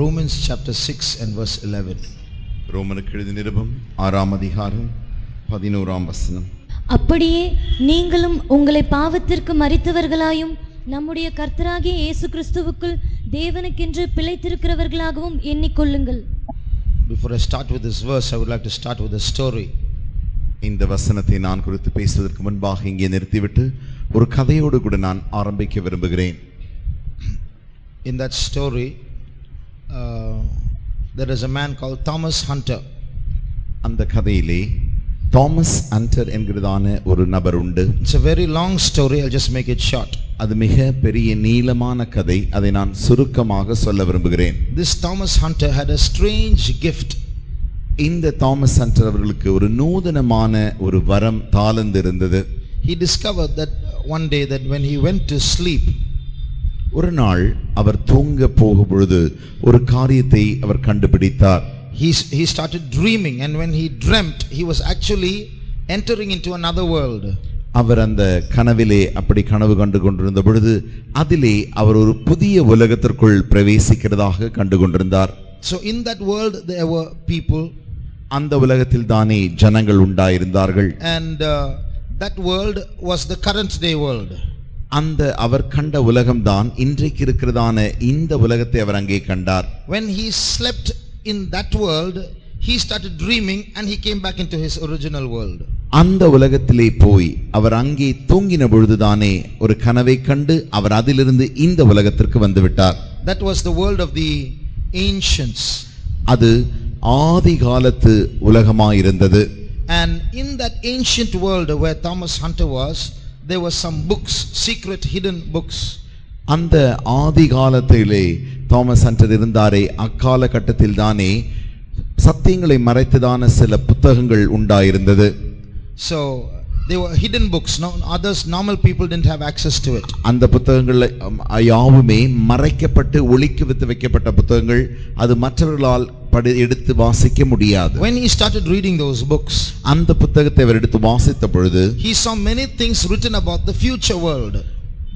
Romans chapter 6 and verse 11. ரோமருக்கு எழுதிய நிருபம் 6ஆம் அதிகாரம் 11ஆம் வசனம். அப்படியே நீங்களும் உங்களை பாவத்திற்கு மரித்தவர்களாயும் நம்முடைய கர்த்தராகிய இயேசு கிறிஸ்துவுக்குள் தேவனுக்கென்று பிழைத்திருக்கிறவர்களாகவும் எண்ணிக்கொள்ளுங்கள். Before I start with this verse, I would like to start with a story. இந்த வசனத்தை நான் குறித்து பேசுவதற்கு முன்பாக இங்கே நிறுத்திவிட்டு ஒரு கதையோடு கூட நான் ஆரம்பிக்க விரும்புகிறேன். In that story, there is a man called Thomas Hunter. அந்த கதையிலே தாமஸ் ஹண்டர் என்கிறதான ஒரு நபர் உண்டு. It's a very long story. I'll just make it short. அது மிக பெரிய நீளமான கதை. அதை நான் சுருக்கமாக சொல்ல விரும்புகிறேன். This Thomas Hunter had a strange gift. இந்த தாமஸ் ஹண்டர் அவர்களுக்கு ஒரு நூதனமான ஒரு வரம் தாளந்து இருந்தது. He discovered that one day that when he went to sleep, ஒரு நாள் அவர் தூங்க போகும் பொழுது ஒரு காரியத்தை அவர் கண்டுபிடித்தார். He started dreaming, and when he dreamt, he was actually entering into another world. அவர் அந்த கனவிலே அப்படி கனவு கண்டு கொண்டிருந்த பொழுது அதிலே அவர் ஒரு புதிய உலகத்திற்குள் பிரவேசிக்கிறதாக கண்டு கொண்டிருந்தார். So in that world there were people, அந்த உலகத்தில் தானே ஜனங்கள் உண்டாயிருந்தார்கள். and that world was the current day world. அந்த அவர் கண்ட உலகம்தான் இன்றைக்கு இருக்கிறதான இந்த உலகத்தை அவர் அங்கே கண்டார். When he slept in that world, he started dreaming and he came back into his original world. அந்த உலகத்திலே போய் அவர் அங்கே தூங்கின பொழுதுதானே ஒரு கனவை கண்டு அவர் அதிலிருந்து இந்த உலகத்திற்கு வந்து விட்டார். That was the world of the ancients. அது ஆதி காலத்து உலகமாயிருந்தது. And in that ancient world where Thomas Hunter was, there were some books, secret hidden books. அந்த ஆதி காலத்திலே தாமஸ் ஹண்டர் இருந்தாரே அக்கால கட்டத்தில் தானே சத்தியங்களை மறைத்ததான சில புத்தகங்கள் உண்டாயிருந்தது. So they were hidden books. No others, normal people didn't have access to it. அந்த புத்தகங்கள் யாவுமே மறைக்கப்பட்டு ஒளிக்கு வைக்கப்பட்ட புத்தகங்கள். அது மற்றவர்களால் எடுத்து வாசிக்க முடியாது. When he started reading those books, அந்த புத்தகத்தை அவர் எடுத்து வாசித்த பொழுது he saw many things written about the future world.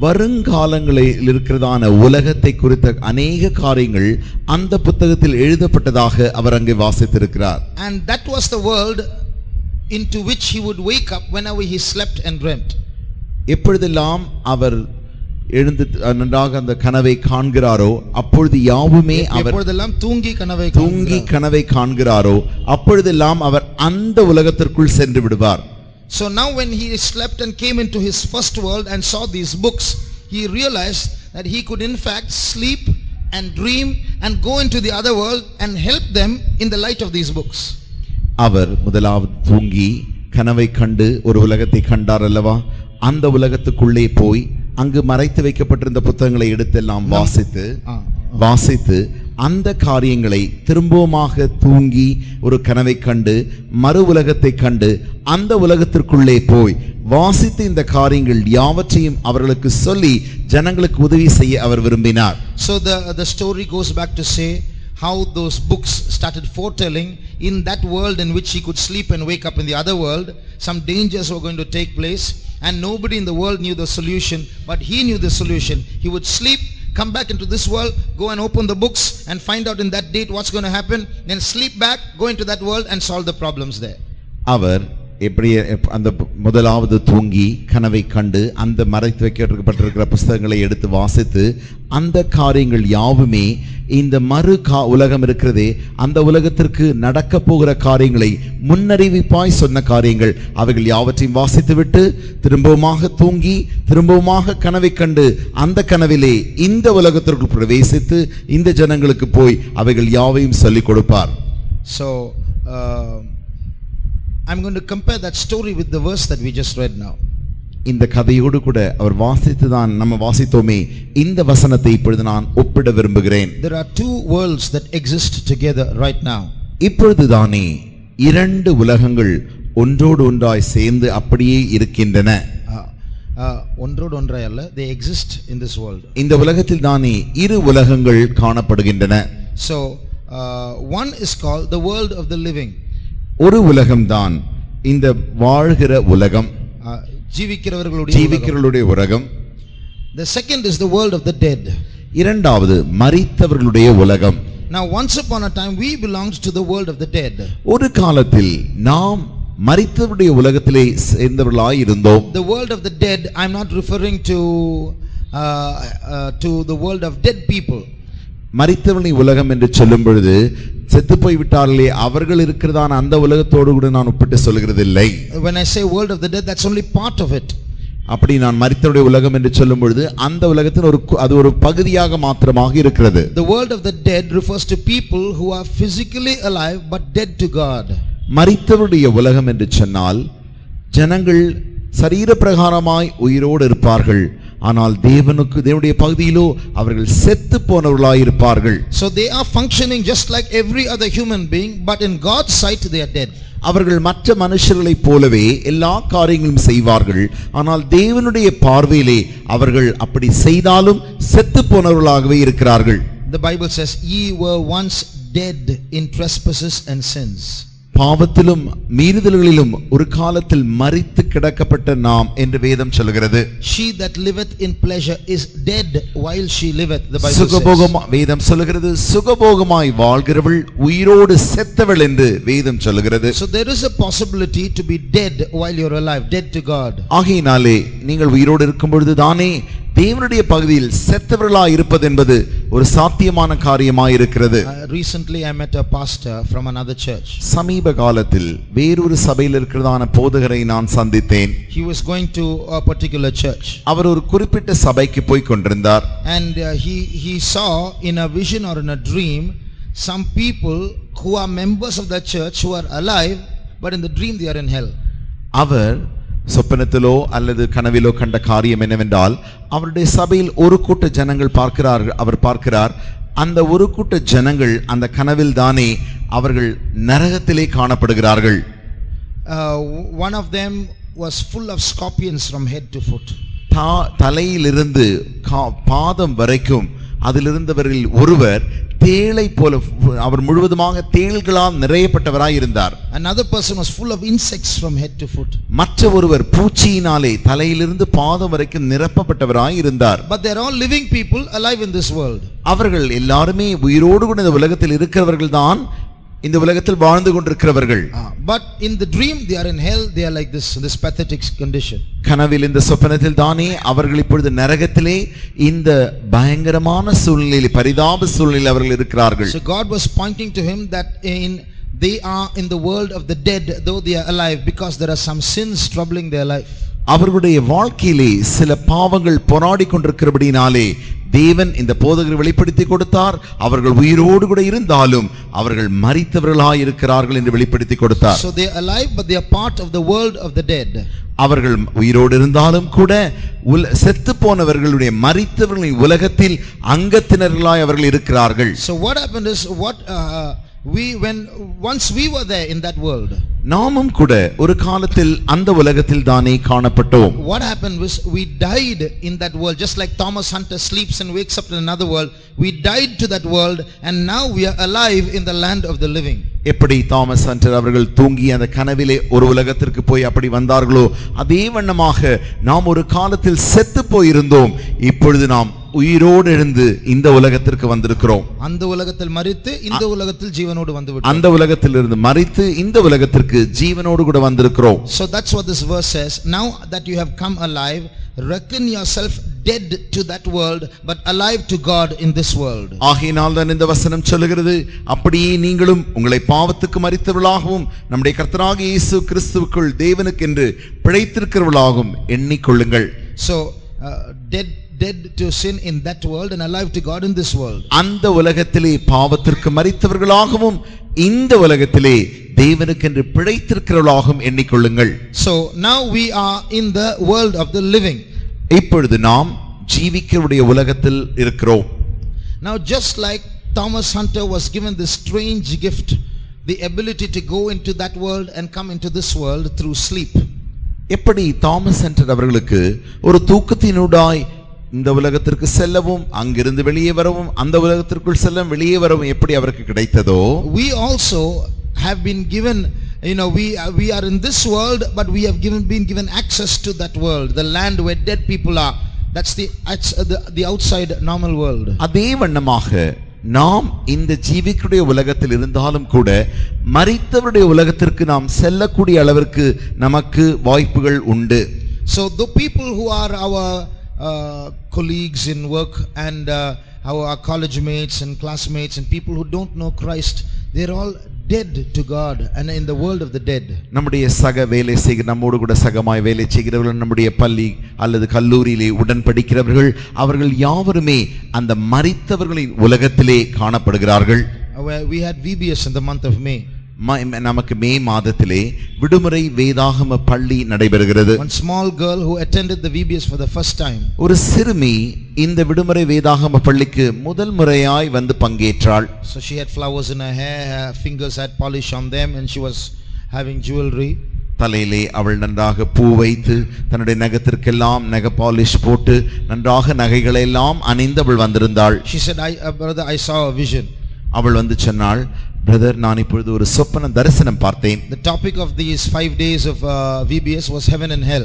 வருங்காலங்களில் இருக்கிறதான உலகத்தை குறித்த அநேக காரியங்கள் அந்த புத்தகத்தில் எழுதப்பட்டதாக அவர் அங்கே வாசித்திருக்கிறார். And that was the world into which he would wake up whenever he slept and dreamt. எப்பொழுதெல்லாம் அவர் எழுந்து நன்றாக அந்த கனவை காண்கிறாரோ அப்பொழுது யாவுமே அவர் எப்பொழுதெல்லாம் தூங்கி கனவை காண்கிறாரோ அப்பொழுதெல்லாம் அவர் அந்த உலகத்திற்குள் சென்று விடுவார். So now when he slept and came into his first world and saw these books, he realized that he could in fact sleep and dream and go into the other world and help them in the light of these books. அவர் முதலாவது தூங்கி கனவை கண்டு ஒரு உலகத்தை கண்டார் அல்லவா, அந்த உலகத்துக்குள்ளே போய் அங்கு மறைத்து வைக்கப்பட்டிருந்த புத்தகங்களை எடுத்தெல்லாம் வாசித்து அந்த காரியங்களை திரும்பவுமாக தூங்கி ஒரு கனவை கண்டு மறு உலகத்தை கண்டு அந்த உலகத்திற்குள்ளே போய் வாசித்து இந்த காரியங்கள் யாவற்றையும் அவர்களுக்கு சொல்லி ஜனங்களுக்கு உதவி செய்ய அவர் விரும்பினார். So the story goes back to say how those books started foretelling in that world in which he could sleep and wake up in the other world, some dangers were going to take place, and nobody in the world knew the solution, but he knew the solution. He would sleep, come back into this world, go and open the books and find out in that date what's going to happen, then sleep back, go into that world and solve the problems there. அவர் எப்படி அந்த முதலாவது தூங்கி கனவை கண்டு அந்த மறைத்து வைக்கப்பட்டிருக்கிற புத்தகங்களை எடுத்து வாசித்து அந்த காரியங்கள் யாவுமே இந்த உலகம் இருக்கிறதே அந்த உலகத்திற்கு நடக்க போகிற காரியங்களை முன்னறிவிப்பாய் சொன்ன காரியங்கள் அவைகள் யாவற்றையும் வாசித்துவிட்டு திரும்பவுமாக தூங்கி திரும்பவுமாக கனவை கண்டு அந்த கனவிலே இந்த உலகத்திற்குள் பிரவேசித்து இந்த ஜனங்களுக்கு போய் அவைகள் யாவையும் சொல்லிக் கொடுப்பார். So I'm going to compare that story with the verse that we just read now. இந்த கதையோடு கூட அவர் வாசித்துதான் நம்ம வாசித்தோமே இந்த வசனத்தை இப்பொழுது நான் ஒப்பிட விரும்புகிறேன். There are two worlds that exist together right now. இப்பொழுதுதானே இரண்டு உலகங்கள் ஒன்றோடு ஒன்றாய் சேர்ந்து அப்படியே இருக்கின்றன. ஒன்றோடு ஒன்றாய் அல்ல, they exist in this world. இந்த உலகத்தில் தானே இரு உலகங்கள் காணப்படுகின்றன. So one is called the world of the living. ஒரு உலகம்தான் இந்த வாழ்கிற உலகம், ஜீவிக்கிறவர்களுடைய உலகம். The second is the world of the dead. இரண்டாவது மரித்தவர்களுடைய உலகம். Now once upon a time we belonged to the world of the dead. ஒரு காலத்தில் நாம் மரித்தவருடைய உலகத்திலே சேர்ந்தவர்களாய் இருந்தோம். The world of the dead, I'm not referring to the world of dead people. மரித்தவருடைய உலகம் என்று சொல்லும் பொழுது செத்து போய் விட்டார்களே அவர்கள் இருக்கிறதான அந்த உலகத்தோடு கூட நான் ஒப்பிட்டு சொல்கிறதில்லை. When I say world of the dead, that's only part of it. அப்படி நான் மரித்தவருடைய உலகம் என்று சொல்லும் பொழுது அந்த உலகத்தின் அது ஒரு பகுதியாக மாத்திரமாக இருக்கிறது. The world of the dead refers to people who are physically alive but dead to God. மரித்தவருடைய உலகம் என்று சொன்னால் ஜனங்கள் சரீர பிரகாரமாய் உயிரோடு இருப்பார்கள், ஆனால் தேவனுடைய பகுதியிலோ அவர்கள் செத்து போனவர்களாய் இருப்பார்கள். So they are functioning just like every other human being, but in God's sight they are dead. அவர்கள் மற்ற மனுஷர்களைப் போலவே எல்லா காரியங்களும் செய்வார்கள், ஆனால் தேவனுடைய பார்வையிலே அவர்கள் அப்படி செய்தாலும் செத்து போனவர்களாகவே இருக்கிறார்கள். The Bible says, "Ye were once dead in trespasses and sins." பாவத்திலும் மீறுதல்களிலும் ஒரு காலத்தில் மரித்து கிடக்கப்பட்ட நாம் என்று வேதம் சொல்கிறது. She that liveth in pleasure is dead while she liveth, the Bible says. வேதம் சொல்கிறது சுகபோகமாய் வாழ்கிறவள் உயிரோடு செத்தவள் என்று வேதம் சொல்கிறது. So there is a possibility to be dead while you're alive, dead to God. ஆகையினாலே நீங்கள் உயிரோடு இருக்கும் பொழுது தானே தேவனுடைய பகுதியில் செத்தவர்களாய் இருப்பது என்பது ஒரு சாத்தியமான காரியமாய் இருக்கிறது. Recently I met a pastor from another church. சமீப காலத்தில் வேறொரு சபையில் இருக்கிறதான போதகரை நான் சந்தித்தேன். He was going to a particular church. அவர் ஒரு குறிப்பிட்ட சபைக்கு போய் கொண்டிருந்தார். And he saw in a vision or in a dream some people who are members of that church who are alive, but in the dream they are in hell. அவர் சொப்பனத்திலோ அல்லது கனவிலோ கண்ட காரியம் என்னவென்றால் அவருடைய சபையில் ஒரு கூட்ட ஜனங்கள் அவர் பார்க்கிறார். அந்த ஒரு கூட்ட ஜனங்கள் அந்த கனவில் தானே அவர்கள் நரகத்திலே காணப்படுகிறார்கள். One of them was full of scorpions from head to foot. தலையிலிருந்து பாதம் வரைக்கும் அதிலிருந்தவரில் ஒருவர் தேளை போல அவர் முழுவதுமாக தேள்களால் நிறையப்பட்டவராய் இருந்தார். Another person was full of insects from head to foot. மற்ற ஒருவர் பூச்சியினாலே தலையிலிருந்து பாதம் வரைக்கும் நிரப்பப்பட்டவராய் இருந்தார். But they are all living people alive in this world. அவர்கள் எல்லாருமே உயிரோடு கூட இந்த உலகத்தில் இருக்கிறவர்கள் தான், இந்த உலகத்தில் வாழ்ந்து கொண்டிருக்கிறவர்கள். But in the dream they are in hell, they are like this pathetic condition. கனவில் இந்த சொப்பனத்தில் தானே அவர்கள் இப்பொழுது நரகத்திலே இந்த பயங்கரமான சூழ்நிலையில் பரிதாப சூழ்நிலையில் அவர்கள் இருக்கிறார்கள். So God was pointing to him that they are in the world of the dead though they are alive, because there are some sins troubling their life. அவர்களுடைய வாழ்க்கையிலே சில பாவங்கள் போராடி கொண்டிருக்கிறபடினாலே தேவன் இந்த போதகரை வெளிப்படுத்தி கொடுத்தார். அவர்கள் உயிரோடு கூட இருந்தாலும் அவர்கள் மரித்தவர்களாய் இருக்கிறார்கள் என்று வெளிப்படுத்தி கொடுத்தார். So they are alive but they are part of the world of the dead. அவர்கள் உயிரோடு இருந்தாலும் கூட செத்து போனவர்களுடைய மரித்தவர்களின் உலகத்தில் அங்கத்தினர்களாய் அவர்கள் இருக்கிறார்கள். So what happened is once we were there in that world, நாமும் கூட ஒரு காலத்தில் அந்த உலகத்தில் தானே காணப்பட்டோம். What happened was we died in that world, just like Thomas Hunter sleeps and wakes up in another world. We died to that world and now we are alive in the land of the living. எப்படி Thomas Hunter அவர்கள் தூங்கி அந்த கனவிலே ஒரு உலகத்திற்கு போய் அப்படி வந்தார்களோ அதே வண்ணமாக நாம் ஒரு காலத்தில் செத்து போயிருந்தோம், இப்பொழுது நாம் உயிரோடு எழுந்து இந்த உலகத்திற்கு வந்திருக்கிறோம். அந்த உலகத்தில் மரித்து இந்த உலகத்தில் ஜீவனோடு வந்துவிட்டோம். அந்த உலகத்திலிருந்து மரித்து இந்த உலகத்திற்கு ஜீவனோடு கூட வந்திருக்கிறோம். So that's what this verse says. Now that you have come alive, reckon yourself dead to that world but alive to God in this world. ஆகையினால் தான் இந்த வசனம் சொல்லுகிறது, அப்படியே நீங்களும் உங்களை பாவத்துக்கு மரித்தவர்களாகவும் நம்முடைய கர்த்தராகிய இயேசு கிறிஸ்துவுக்குள் தேவனுக்கென்று பிழைத்திருக்கிறவர்களாகவும் எண்ணிக்கொள்ளுங்கள். So dead to sin in that world and alive to God in this world. அந்த உலகத்திலே பாவத்திற்கு மரித்தவர்களாகவும் இந்த உலகத்திலே தேவனுக்கென்று பிழைத்திருக்கிறவர்களாகவும் எண்ணிக்கொள்ளுங்கள். So now we are in the world of the living. இப்பொழுது நாம் ஜீவிக்கிறவருடைய உலகத்தில் இருக்கிறோம். Now just like Thomas Hunter was given this strange gift, the ability to go into that world and come into this world through sleep. எப்படி Thomas Hunter அவர்களுக்கு ஒரு தூக்கத்தினூடாய் இந்த உலகத்திற்கு செல்லவும் அங்கிருந்து வெளியே வரவும் அந்த உலகத்திற்குள் செல்ல வெளியே வரவும் எப்படி அவருக்கு கிடைத்ததோ, we also have been given, we are in this world but we have been given access to that world, the land where dead people are. That's the outside normal world. அதே வண்ணமாக நாம் இந்த ஜீவிக்குடைய உலகத்தில் இருந்தாலும் கூட மரித்தவருடைய உலகத்திற்கு நாம் செல்லக்கூடிய அளவிற்கு நமக்கு வாய்ப்புகள் உண்டு. So the people who are our colleagues in work and our college mates and classmates and people who don't know Christ, they're all dead to God and in the world of the dead. நம்முடைய சக வேலை செய்கிற நம்மோடு கூட சகமாய் வேலை செய்கிறவர்கள், நம்முடைய பள்ளி அல்லது கல்லூரியிலே உடன் படிக்கிறவர்கள், அவர்கள் யாவருமே அந்த மரித்தவர்களின் உலகத்திலே காணப்படுகிறார்கள். We had VBS in the month of May. நமக்கு மே மாதத்திலே விடுமுறை வேதாகம பள்ளி நடைபெறுகிறது. One small girl who attended the VBS for the first time. ஒரு சிறுமி இந்த விடுமுறை வேதாகம பள்ளிக்கு முதல் முறையாய் வந்து பங்கேற்றாள். So she had flowers in her hair, her fingers had polish on them and she was having jewelry. தலையிலே அவள் நன்றாக பூ வைத்து தன்னுடைய நகத்திற்கெல்லாம் நக பாலிஷ் போட்டு நன்றாக நகைகளை எல்லாம் அணிந்தவள் வந்திருந்தாள். She said, brother, I saw a vision. அவள் வந்து சொன்னாள், பிரதர், நான் இப்பொழுது ஒரு சொப்பன தரிசனம் பார்த்தேன். The topic of these 5 days of VBS was heaven and hell.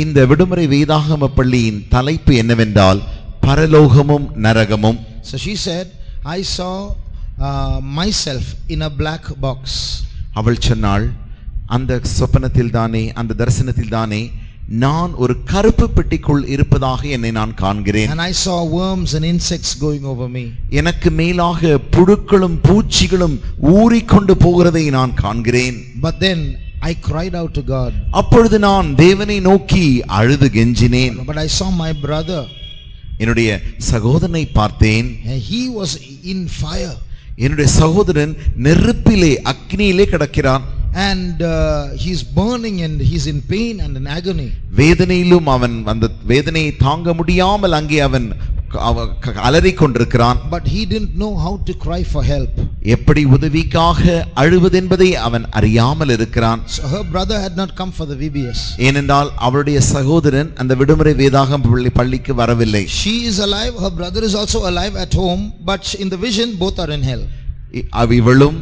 இந்த விடுமுறை வேதாகம பள்ளியின் தலைப்பு என்னவென்றால் பரலோகமும் நரகமும். So she said, I saw myself in a black box. அவள் சொன்னாள், அந்த சொப்பனத்தில் தானே, அந்த தரிசனத்தில் தானே நான் ஒரு கருப்பு பெட்டிக்குள் இருப்பதாக என்னை நான் காண்கிறேன். And I saw worms and insects going over me. எனக்கு மேலாக புழுக்களும் பூச்சிகளும் ஊறிக்கொண்டு போகிறதை நான் காண்கிறேன். But then I cried out to God. அப்பொழுது நான் தேவனை நோக்கி அழுது கெஞ்சினேன். But I saw my brother. என்னுடைய சகோதரனை பார்த்தேன். And he was in fire. என்னுடைய சகோதரன் நெருப்பிலே அக்னியிலே கிடக்கிறான். And he's burning and he's in pain and in agony. வேதனையிலும் அவன் அந்த வேதனையை தாங்க முடியாமல் அங்கே அவன் அலறிக் கொண்டிருக்கிறான். But he didn't know how to cry for help. எப்படி உதவிக்காக அழுவதென்பதை அவன் அறியாமல் இருக்கிறான். So her brother had not come for the VBS. ஏனென்றால் அவளுடைய சகோதரன் அந்த விடுமுறை வேதாகம பள்ளிக்கு வரவில்லை. She is alive, her brother is also alive at home, but in the vision both are in hell. இவளும்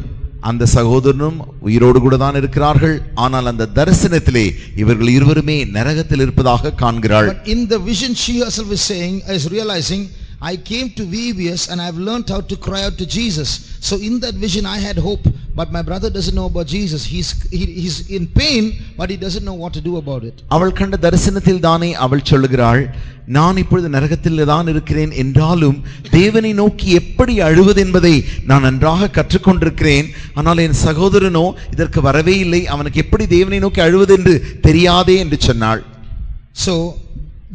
அந்த சகோதரனும் உயிரோடு கூட தான் இருக்கிறார்கள். ஆனால் அந்த தரிசனத்திலே இவர்கள் இருவருமே நரகத்தில் இருப்பதாக காண்கிறாள். But in the vision she herself is realizing, I came to VBS and I have learned how to cry out to Jesus. So in that vision I had hope, but my brother doesn't know about Jesus. He's in pain, but he doesn't know what to do about it. அவள் கண்ட தரிசனத்தில் தானே அவள் சொல்லுகிறாள், நான் இப்பொழுது நரகத்தில் தான் இருக்கிறேன், என்றாலும் தேவனை நோக்கி எப்படி அழுவது என்பதை நான் நன்றாக கற்றுக்கொண்டிருக்கிறேன். ஆனால் என் சகோதரனோ இதற்கு வரவே இல்லை, அவனுக்கு எப்படி தேவனை நோக்கி அழுவது என்று தெரியாதே என்று சொன்னாள். So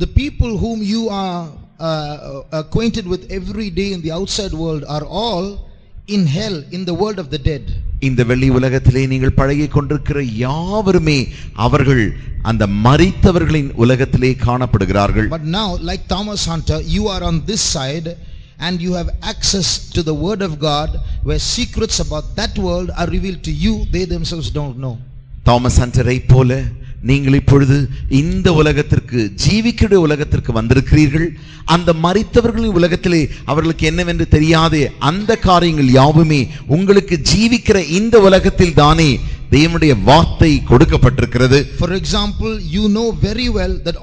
the people whom you are acquainted with every day in the outside world are all in hell, in the world of the dead. இந்த வெளி உலகத்திலே நீங்கள் பழகிக் கொண்டிருக்கிற யாவருமே அவர்கள் அந்த மரித்தவர்களின் உலகத்திலே காணப்படுகிறார்கள். But now, like Thomas Hunter, you are on this side and you have access to the word of God, where secrets about that world are revealed to you, they themselves don't know. Thomas ஹண்டரை போல நீங்கள் இப்பொழுது இந்த உலகத்திற்கு, ஜீவிக்கிற உலகத்திற்கு வந்திருக்கிறீர்கள். அந்த மரித்தவர்களின் உலகத்திலே அவர்களுக்கு என்னவென்று தெரியாதே அந்த காரியங்கள் யாவுமே உங்களுக்கு ஜீவிக்கிற இந்த உலகத்தில் தானே தேவனுடைய வார்த்தை கொடுக்கப்பட்டிருக்கிறது. For example, you know very well that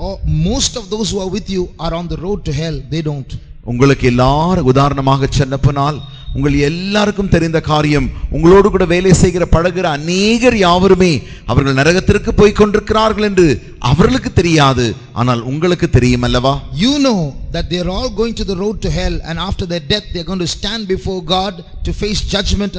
most of those who are with you are on the road to hell. They don't. உங்களுக்கு எல்லாரும் உதாரணமாக சொன்னபோனால் உங்கள் எல்லாருக்கும் தெரிந்த காரியம், உங்களோடு கூட வேலை செய்கிற பழகுற அநேகர் யாவருமே அவர்கள் நரகத்திற்கு போய் கொண்டிருக்கிறார்கள் என்று அவர்களுக்கு தெரியாது, ஆனால் உங்களுக்கு தெரியும் அல்லவா? You know that they are all going to the road to hell, and after their death they are going to stand before God to face judgment,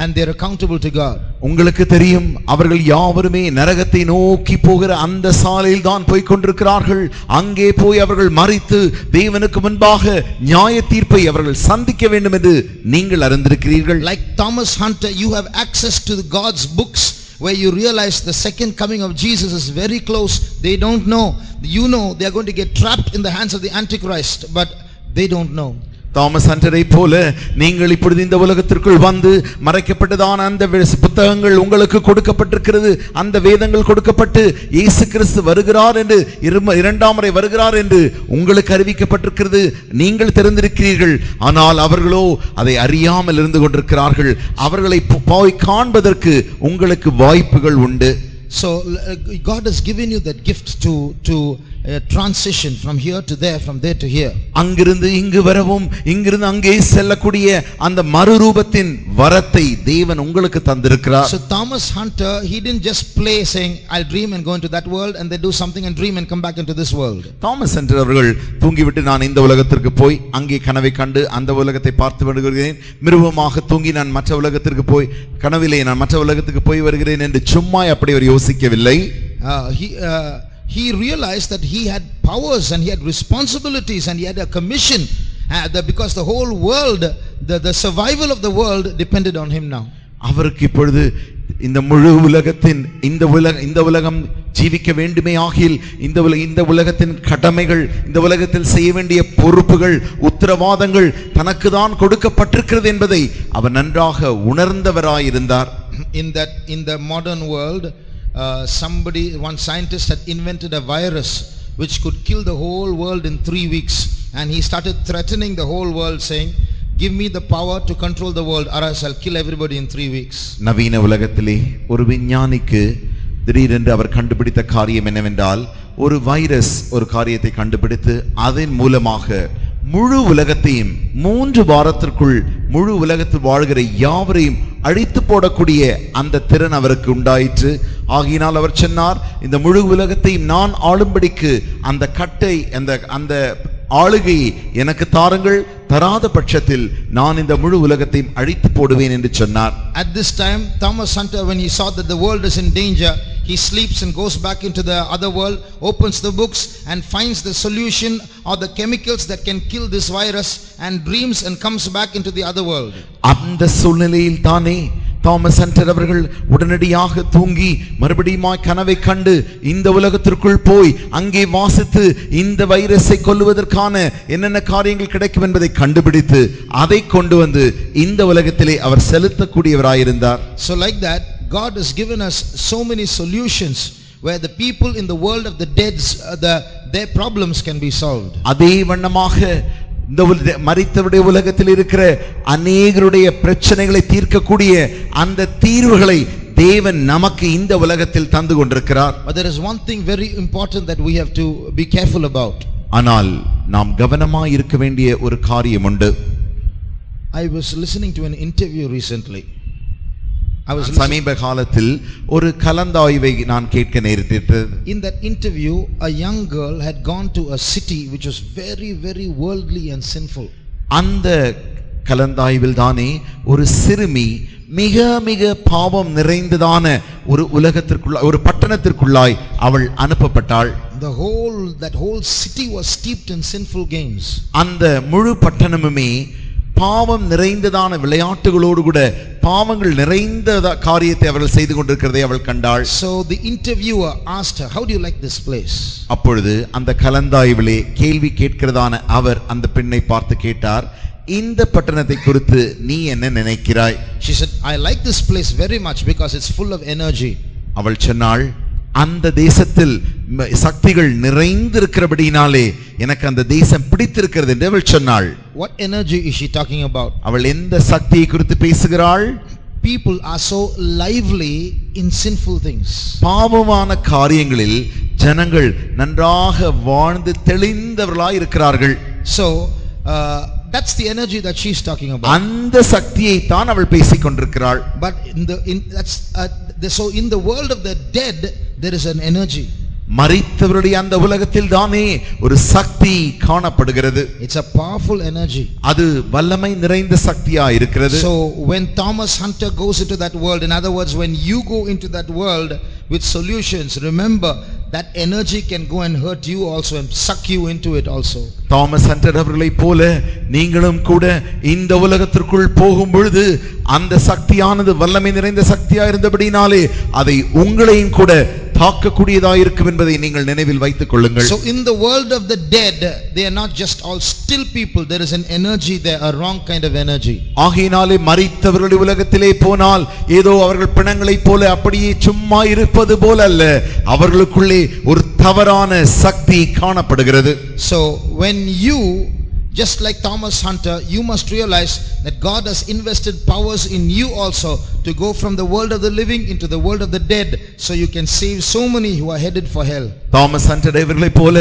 and they are accountable to God. உங்களுக்கு தெரியும் அவர்கள் யாவருமே நரகத்தை நோக்கி போகிற அந்த சாலையில் தான் போய் கொண்டிருக்கிறார்கள். அங்கே போய் அவர்கள் மரித்து தேவனுக்கு முன்பாக நியாய தீர்ப்பை அவர்கள் சந்திக்க வேண்டும் என்று நீங்கள் அறிந்திருக்கிறீர்கள். Like Thomas Hunter, you have access to God's books, where you realize the second coming of Jesus is very close. They don't know. You know they are going to get trapped in the hands of the Antichrist, but they don't know. Thomas ஹண்டரை போல நீங்கள் இப்பொழுது இந்த உலகத்திற்குள் வந்து மறைக்கப்பட்டதான அந்த புத்தகங்கள் உங்களுக்கு கொடுக்கப்பட்டிருக்கிறது. அந்த வேதங்கள் கொடுக்கப்பட்டு இயேசு கிறிஸ்து வருகிறார் என்று, இரண்டாம் முறை வருகிறார் என்று உங்களுக்கு அறிவிக்கப்பட்டிருக்கிறது. நீங்கள் தெரிந்திருக்கிறீர்கள். ஆனால் அவர்களோ அதை அறியாமல் இருந்து கொண்டிருக்கிறார்கள். அவர்களை போய் காண்பதற்கு உங்களுக்கு வாய்ப்புகள் உண்டு. So God has given you that gift to transition from here to there, from there to here. அங்கிருந்து இங்கு வரவும் இங்கிருந்து அங்கே செல்லக்கூடிய அந்த மறுரூபத்தின் வரத்தை தேவன் உங்களுக்கு தந்திருக்கிறார். So Thomas Hunter, he didn't just play saying I'll dream and go into that world and then do something and dream and come back into this world. Thomas Hunter அவர்கள் தூங்கிவிட்டு நான் இந்த உலகத்திற்கு போய் அங்கே கனவை கண்டு அந்த உலகத்தை பார்த்து வருகிறேன், மிருகமாக தூங்கி நான் மற்ற உலகத்திற்கு போய் கனவிலே நான் மற்ற உலகத்துக்கு போய் வருகிறேன் என்று சும்மா அப்படி அவர் யோசிக்கவில்லை. He realized that he had powers and he had responsibilities and he had a commission because the whole world, the survival of the world depended on him now. அவருக்கு இப்பொழுது இந்த முழு உலகத்தின் இந்த உலகம் ஜீவிக்க வேண்டுமே ஆகில் இந்த உலகத்தின் கடமைகள், இந்த உலகத்தில் செய்ய வேண்டிய பொறுப்புகள், உத்தரவாதங்கள் தனக்கு தான் கொடுக்கப்பட்டிருக்கிறது என்பதை அவர் நன்றாக உணர்ந்தவராயிருந்தார். In the modern world, one scientist had invented a virus which could kill the whole world in 3 weeks, and he started threatening the whole world saying, give me the power to control the world or else I'll kill everybody in 3 weeks. நவீன உலகத்திலே ஒரு விஞ்ஞானிக்கு திடீரென்று அவர் கண்டுபிடித்த காரியம் என்னவென்றால், ஒரு virus ஒரு காரியத்தை கண்டுபிடித்து அதன் மூலமாக முழு உலகத்தையும் 3 வாரத்திற்குள் முழு உலகத்தில் வாழ்கிற யாவரையும் அழித்து போடக்கூடிய அந்த திறன் அவருக்கு உண்டாயிற்று. ஆகினால் அவர் சொன்னார், இந்த முழு உலகத்தையும் நான் ஆளும்படிக்கு அந்த கட்டை அந்த ஆளுகையை எனக்கு தாருங்கள், தராத பட்சத்தில் நான் இந்த முழு உலகத்தையும் அழித்து போடுவேன் என்று சொன்னார். At this time, Thomas Hunter, when he saw that the world is in danger, he sleeps and goes back into the other world, opens the books and finds the solution or the chemicals that can kill this virus and dreams and comes back into the other world. அந்த சூழ்நிலையில் தானே Thomas Hunter அவர்கள் உடனடியாக தூங்கி மறுபடியும் கனவை கண்டு இந்த உலகத்திற்குள் போய் அங்கே வாசித்து இந்த வைரஸை கொல்லுவதற்கான என்னென்ன காரியங்கள் கிடைக்கும் என்பதை கண்டுபிடித்து அதை கொண்டு வந்து இந்த உலகத்திலே அவர் செலுத்தக்கூடியவராயிருந்தார். So like that, God has given us so many solutions where the people in the world of the dead, their problems can be solved. அதே வண்ணமாக இந்த மரித்தவருடைய உலகத்தில் இருக்கிற அநேகருடைய பிரச்சனைகளை தீர்க்கக்கூடிய அந்த தீர்வுகளை தேவன் நமக்கு இந்த உலகத்தில் தந்து கொண்டிருக்கிறார். But there is one thing very important that we have to be careful about. ஆனால் நாம் கவனமாய் இருக்க வேண்டிய ஒரு காரியம் உண்டு. I was listening to an interview recently. சமீப காலத்தில் ஒரு கலந்தாய்வை நான் கேட்க நேரிட்டது. In that interview, a young girl had gone to a city which was very, very worldly and sinful. அந்த கலந்தாய்வில் தானே ஒரு சிறுமி மிக மிக பாவம் நிறைந்ததான ஒரு உலகத்திற்குள்ள ஒரு பட்டணத்திற்குள்ளாய் அவள் அனுப்பப்பட்டாள். That whole city was steeped in sinful games. அந்த முழு பட்டணமுமே பாவம் நிறைந்ததான விளையாட்டுகளோடு கூட பாவங்கள் நிறைந்த காரியத்தை அவர்கள் செய்து கொண்டிருக்கிறதை அவள் கண்டாள். So the interviewer asked her, how do you like this place? அப்பொழுது அந்த கலந்தாய்விலே கேள்வி கேட்கிறதான அவர் அந்த பெண்ணை பார்த்து கேட்டார், இந்த பட்டணத்தை குறித்து நீ என்ன நினைக்கிறாய்? She said, I like this place very much because it's full of energy. அவள் சொன்னாள், அந்த தேசத்தில் சக்திகள் நிறைந்திருக்கிறபடினாலே எனக்கு அந்த தேசம் பிடித்திருக்கிறது என்று அவள் சொன்னாள். What energy is she talking about? அவள் எந்த சக்தியை குறித்து பேசுகிறாள்? People are so lively in sinful things. பாவமான காரியங்களில் ஜனங்கள் நன்றாக வாழ்ந்து தெளிந்தவர்களாய் இருக்கிறார்கள். So that's the energy that she is talking about. அந்த சக்தியை தான் அவள் பேசிக் கொண்டிருக்கிறாள். But in the world of the dead there is an energy. மரித்தவருடைய அந்த உலகத்தில் தானே ஒரு சக்தி காணப்படுகிறது. It's a powerful energy. அது வல்லமை நிறைந்த சக்தியா இருக்கிறது. So when Thomas Hunter goes into that world, in other words, when you go into that world with solutions, remember that energy can go and hurt you also and suck you into it also. Thomas Hunter அவர்களை போல நீங்களும் கூட இந்த உலகத்திற்குள் போகும் பொழுது அந்த சக்தியானது வல்லமை நிறைந்த சக்தியா இருந்தபடினாலே அதை உங்களையும் கூட தாக்கக்கூடியதாக இருக்கும் என்பதை நீங்கள் நினைவில் வைத்துக் கொள்ளுங்கள். So in the world of the dead, they are not just all still people, there is an energy there, a wrong kind of energy. ஆகையினாலே மரித்தவர்களுடைய உலகத்திலே போனால் ஏதோ அவர்கள் பிணங்களைப் போல அப்படியே சும்மா இருப்பது போல அல்ல, அவர்களுக்குள்ளே ஒரு தவறான சக்தி காணப்படுகிறது. So when you Just like Thomas Hunter, you must realize that God has invested powers in you also to go from the world of the living into the world of the dead, so you can save so many who are headed for hell. Thomas Hunter இவர்களைப் போல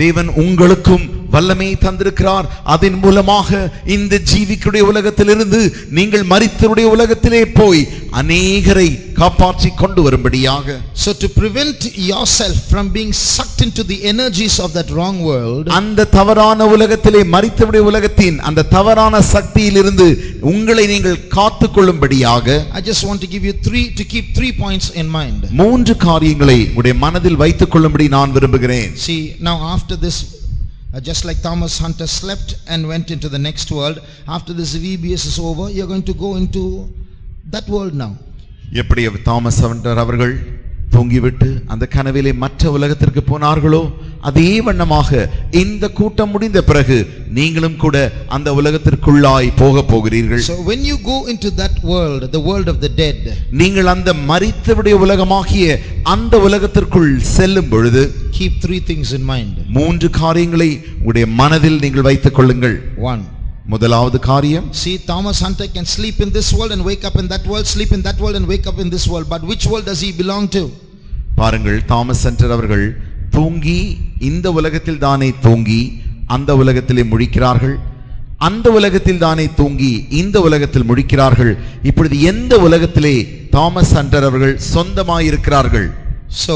தேவன் உங்களுக்கும் வல்லமை தந்திருக்கிறார். அதன் மூலமாக இந்த ஜீவிக்குடைய உலகத்திலிருந்து நீங்கள் மரித்தவருடைய உலகத்திலே போய் அநேகரை காப்பாற்றி கொண்டு வரும்படியாக. So to prevent yourself from being sucked into the energies of that wrong world, அந்த தவறான உலகத்திலே மரித்தவருடைய உலகத்தின் அந்த தவறான சக்தியிலிருந்து உங்களை நீங்கள் காத்துக்கொள்ளும்படியாக, I just want to give you keep 3 points in mind. 3 காரியங்களை உடைய மனதில் வைத்துக் கொள்ளும்படி நான் விரும்புகிறேன். See, now after this, just like Thomas Hunter slept and went into the next world, after this VBS is over, you are going to go into that world now. எப்படி Thomas Hunter அவர்கள் தூங்கிவிட்டு அந்த கனவிலே மற்ற உலகத்திற்கு போனார்களோ அதே வண்ணமாக இந்த கூட்டம் முடிந்த பிறகு நீங்களும் கூட அந்த உலகத்திற்குள்ளாய் போக போகிறீர்கள். So when you go into that world, the world of the dead, நீங்கள் அந்த மரித்தவருடைய உலகமாகிய அந்த உலகத்திற்குள் செல்லும் பொழுது keep 3 things in mind. 3 காரியங்களை உங்களுடைய மனதில் நீங்கள் வைத்துக் கொள்ளுங்கள். 1, முதலாவது காரியம், see, Thomas Hunter can sleep in this world and wake up in that world, sleep in that world and wake up in this world, but which world does he belong to? பாருங்கள், Thomas Hunter அவர்கள் தூங்கி இந்த உலகத்தில் தானே தூங்கி அந்த உலகத்திலே முழிக்கிறார்கள், அந்த உலகத்தில் தானே தூங்கி இந்த உலகத்தில் முழிக்கிறார்கள். இப்பொழுது எந்த உலகத்திலே தாமஸ் ஹண்டர் அவர்கள் சொந்தமாயிருக்கிறார்கள்? So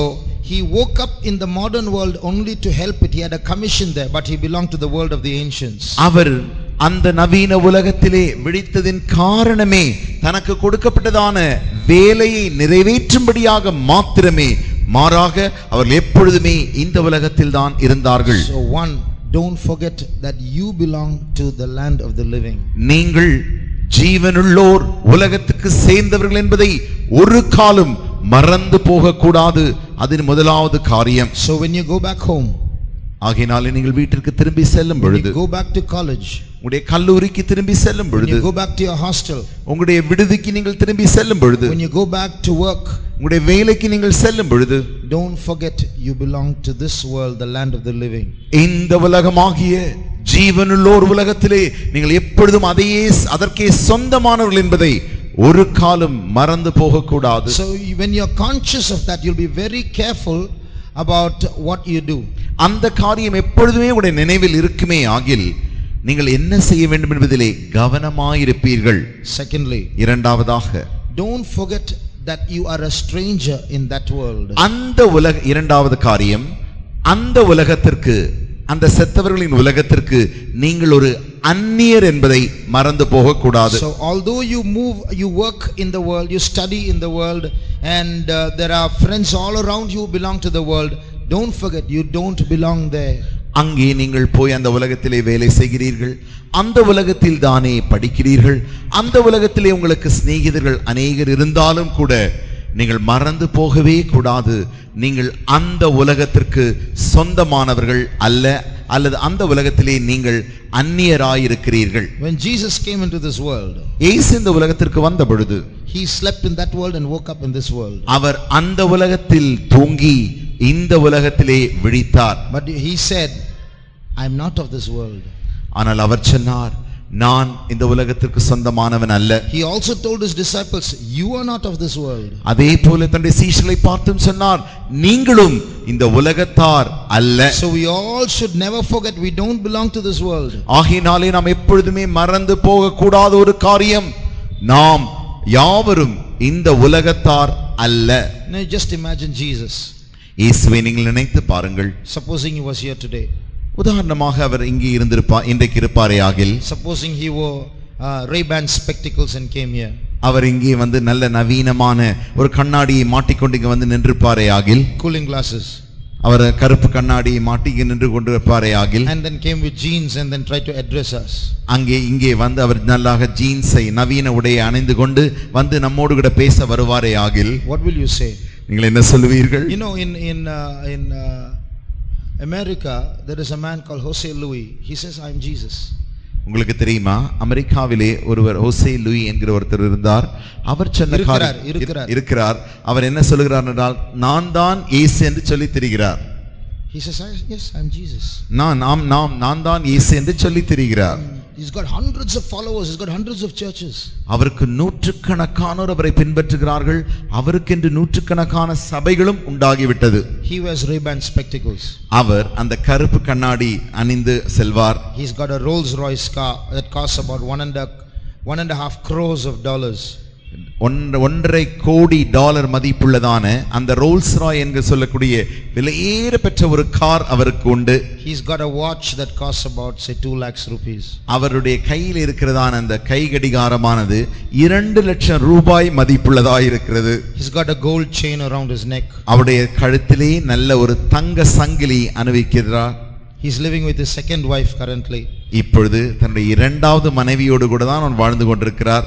he woke up in the modern world only to help it. He had a commission there, but he belonged to the world of the ancients. அவர் அந்த நவீன உலகத்திலே விழித்ததின் காரணமே தனக்கு கொடுக்கப்பட்டதான வேலையை நிறைவேற்றும்படியாக மாத்திரமே, மாறாக அவர்கள் எப்பொழுதுமே இந்த உலகத்தில் தான் இருந்தார்கள். So 1, don't forget that you belong to the land of the living. நீங்கள் ஜீவனுள்ளோர் உலகத்துக்கு சேர்ந்தவர்கள் என்பதை ஒரு காலம் மறந்து போக கூடாது. அதன் முதலாவது காரியம். So when you go back home, ஆகையினாலே நீங்கள் வீட்டிற்கு திரும்பி செல்லும் பொழுது, go back to college, உங்களுடைய கல்லூரிக்கு திரும்பி செல்லும் பொழுது, go back to your hostel, உங்களுடைய விடுதிக்கு நீங்கள் திரும்பி செல்லும் பொழுது, when you go back to work, உங்களுடைய வேலைக்கு நீங்கள் செல்லும் பொழுது, don't forget you belong to this world, the land of the living. இந்த உலகமாகிய ஜீவனுள்ளோர் உலகத்திலே நீங்கள் எப்பொழுதும் அதற்கே சொந்தமானவர்கள் என்பதை ஒரு காலம் மறந்து போக கூடாது. So when you are conscious of that, you'll be very careful about what you do. அந்த காரியம் எப்பொழுதுமே உடைய நினைவில் இருக்குமே ஆகில் நீங்கள் என்ன செய்ய வேண்டும் என்பதிலே கவனமாயிருப்பீர்கள். Secondly, இரண்டாவதாக, don't forget that you are a stranger in that world. இரண்டாவது காரியம், அந்த உலகத்திற்கு, அந்த செத்தவர்களின் உலகத்திற்கு நீங்கள் ஒரு அந்நியர் என்பதை மறந்து போக கூடாது. So although you work in the world, you study in the world, and there are friends all around you who belong to the world, don't forget you don't belong there. அங்கே நீங்கள் போய் அந்த உலகத்திலே வேலை செய்கிறீர்கள், அந்த உலகத்தில் தானே படிக்கிறீர்கள், அந்த உலகத்திலே உங்களுக்கு சிநேகிதர்கள் அநேகர் இருந்தாலும் கூட நீங்கள் மறந்து போகவே கூடாது. நீங்கள் அந்த உலகத்திற்கு சொந்தமானவர்கள் அல்ல, அல்லது அந்த உலகத்திலே நீங்கள் அந்நியராயிருக்கிறீர்கள். When Jesus came into this world, இயேசு இந்த உலகத்திற்கு வந்த பொழுது, he slept in that world and woke up in this world. அவர் அந்த உலகத்தில் தூங்கி இந்த உலகத்திலே விழித்தார். But he said, I am not of this world. ஆனால் அவர் சொன்னார், நான் இந்த உலகத்திற்கு சொந்தமானவன் அல்ல. He also told his disciples, you are not of this world. அதே போல தன்னுடைய சீஷர்களை பார்த்தும் சொன்னார், நீங்களும் இந்த உலகத்தார் அல்ல. So we all should never forget we don't belong to this world. ஆகையினாலே நாம் எப்பொழுதுமே மறந்து போக கூடாத ஒரு காரியம், நாம் யாவரும் இந்த உலகத்தார் அல்ல. Now just imagine Jesus. இயேசுவை நீங்கள் நினைத்து பாருங்கள். Supposing he was here today. உதாரணமாக அவர் இங்கே இன்றைக்கு இருப்பாரே ஆகில், supposing he wore Ray-Ban spectacles and came here. அவர் இங்கே வந்து நல்ல நவீனமான ஒரு கண்ணாடியை மாட்டிக்கொண்டு இங்கே வந்து நின்றிருப்பாரே ஆகில், cooling glasses, அவர் கருப்பு கண்ணாடியை மாட்டி இங்கே நின்று கொண்டிருப்பாரே ஆகில், and then came with jeans and then tried to address us. இங்கே வந்து அவர் நல்லாக ஜீன்ஸை நவீன உடையை அணிந்து கொண்டு வந்து நம்மோடு கூட பேச வருவாரே ஆகில், what will you say? நீங்கள் என்ன சொல்லுவீர்கள்? You know, in America there is a man called Jose Louis. He says, I am Jesus. உங்களுக்கு தெரியுமா, அமெரிக்காவிலே ஒருவர் ஹோசே லூயி என்கிற ஒருத்தர் இருந்தார். அவர் சொன்ன இருக்கிறார். அவர் என்ன சொல்லுகிறார் என்றால், நான் தான் இயேசு என்று சொல்லி திரிகிறார். He says, yes, I'm Jesus. நான் தான் இயேசு என்று சொல்லி திரிகிறார். He's got hundreds of followers. He's got hundreds of churches. அவருக்கு நூற்றுக்கணக்கானோர் அவரை பின்பற்றுகிறார்கள். அவருக்கென்று நூற்றுக்கணக்கான சபைகளும் உண்டாகிவிட்டது. He wears Ray-Ban spectacles. அவர் அந்த கருப்பு கண்ணாடி அணிந்து செல்வார். He's got a Rolls-Royce car that costs about $1.5 crores of dollars. 1.5 கோடி டாலர் மதிப்புள்ளதான அந்த ரோல்ஸ் ராய் என்று சொல்லக்கூடிய விலையேற பெற்ற ஒரு கார் அவருக்கு உண்டு. He's got a watch that costs about say 2 lakhs rupees. அவருடைய கையில் இருக்கிறதான அந்த கை கடிகாரமானது 2 லட்சம் ரூபாய் மதிப்புள்ளதாய் இருக்கிறது. He's got a gold chain around his neck. அவருடைய கழுத்திலே நல்ல ஒரு தங்க சங்கிலி அணிவிக்கிறார். He's living with his second wife currently. இப்பொழுது தன்னுடைய இரண்டாவது மனைவியோடு கூட தான் அவன் வாழ்ந்து கொண்டிருக்கிறார்.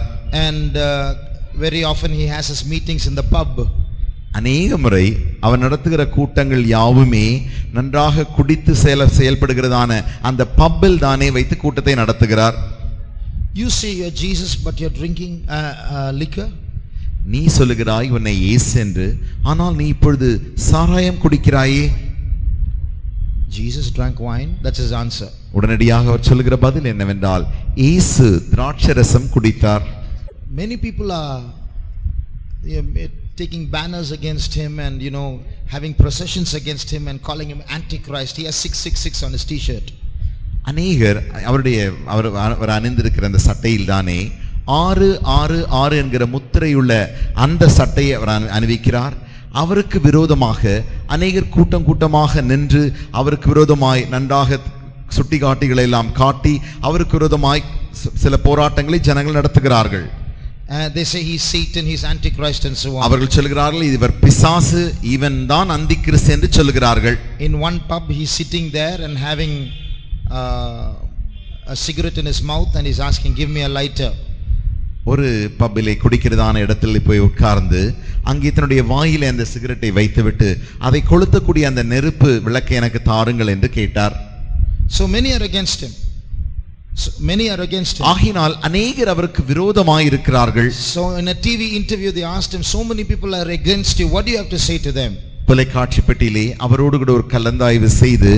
And very often he has his meetings in the pub. அநேக முறை அவன் நடத்துகிற கூட்டங்கள் யாவுமே நன்றாக குடித்து செயல்படுகிறதான அந்த பப்பில் தானே வைத்து கூட்டத்தை நடத்துகிறார். You say you're Jesus but you're drinking liquor. நீ சொல்லுகிறாய் உன்னை இயேசு என்று, ஆனால் நீ இப்பொழுது சாராயம் குடிக்கிறாயே. Jesus drank wine. That's his answer. உடனடியாக அவர் சொல்லுகிற பதில் என்னவென்றால், இயேசு திராட்சரசம் குடித்தார். Many people are taking banners against him and having processions against him and calling him Antichrist. He has 666 on his t-shirt. அநேகர் அவர் அணிந்திருக்கிற அந்த சட்டையில் தானே 666 என்கிற முத்திரையுள்ள அந்த சட்டையை அவர் அணிவிக்கிறார். அவருக்கு விரோதமாக அநேகர் கூட்டமாக நின்று அவருக்கு விரோதமாய் நன்றாக சுட்டிக்காட்டிகளை எல்லாம் காட்டி அவருக்கு விரோதமாய் சில போராட்டங்களை ஜனங்கள் நடத்துகிறார்கள். They say he's Satan, he's Antichrist and so on. அவர்கள் சொல்கிறார்கள் இவர் பிசாசு, இவன் தான் அந்திக்கிறிஸ்து என்று சொல்கிறார்கள். In one pub he's sitting there and having a cigarette in his mouth and he's asking, give me a lighter. ஒரு பப்பிலே குடிக்கிறதான இடத்தில் போய் உட்கார்ந்து அங்கே தன்னுடைய வாயிலே அந்த சிகரெட்டை வைத்துவிட்டு அதை கொளுத்தக்கூடிய அந்த நெருப்பு விளக்கை எனக்கு தாருங்கள் என்று கேட்டார். So many are against him. ஆகினால் அநேகர் அவருக்கு விரோதமாய் இருக்கிறார்கள். So in a TV interview they asked him, so many people are against you, what do you have to say to them? தொலைக்காட்சி பெட்டியிலே அவரோடு கூட ஒரு கலந்தாய்வு செய்து,